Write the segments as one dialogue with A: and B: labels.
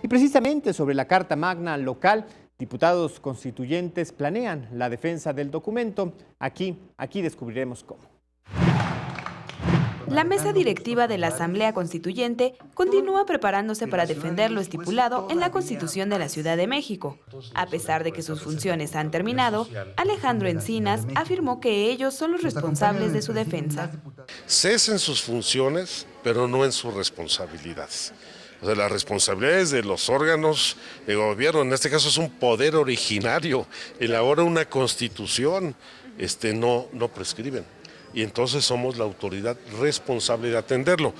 A: Y precisamente sobre la Carta Magna local, diputados constituyentes planean la defensa del documento. Aquí descubriremos cómo.
B: La mesa directiva de la Asamblea Constituyente continúa preparándose para defender lo estipulado en la Constitución de la Ciudad de México. A pesar de que sus funciones han terminado, Alejandro Encinas afirmó que ellos son los responsables de su defensa.
C: Cesen sus funciones, pero no en sus responsabilidades. O sea, las responsabilidades de los órganos de gobierno, en este caso es un poder originario, elabora una constitución, no prescriben. Y entonces somos la autoridad responsable de atenderlo.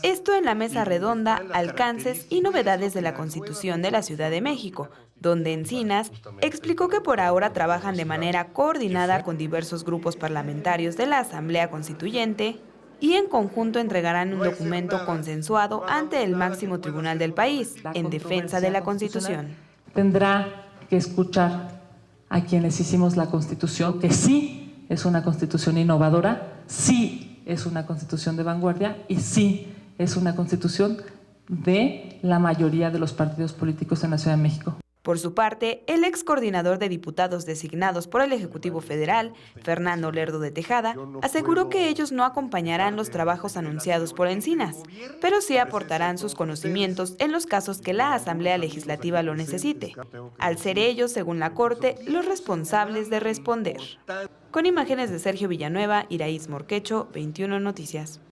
B: Esto en la mesa redonda, alcances y novedades de la Constitución de la Ciudad de México, donde Encinas explicó que por ahora trabajan de manera coordinada con diversos grupos parlamentarios de la Asamblea Constituyente y en conjunto entregarán un documento consensuado ante el máximo tribunal del país en defensa de la Constitución.
D: Tendrá que escuchar a quienes hicimos la Constitución, que sí es una Constitución innovadora, sí es una Constitución de vanguardia y sí es una Constitución de la mayoría de los partidos políticos en la Ciudad de México.
B: Por su parte, el ex coordinador de diputados designados por el Ejecutivo Federal, Fernando Lerdo de Tejada, aseguró que ellos no acompañarán los trabajos anunciados por Encinas, pero sí aportarán sus conocimientos en los casos que la Asamblea Legislativa lo necesite, al ser ellos, según la Corte, los responsables de responder. Con imágenes de Sergio Villanueva, Iraíz Morquecho, 21 Noticias.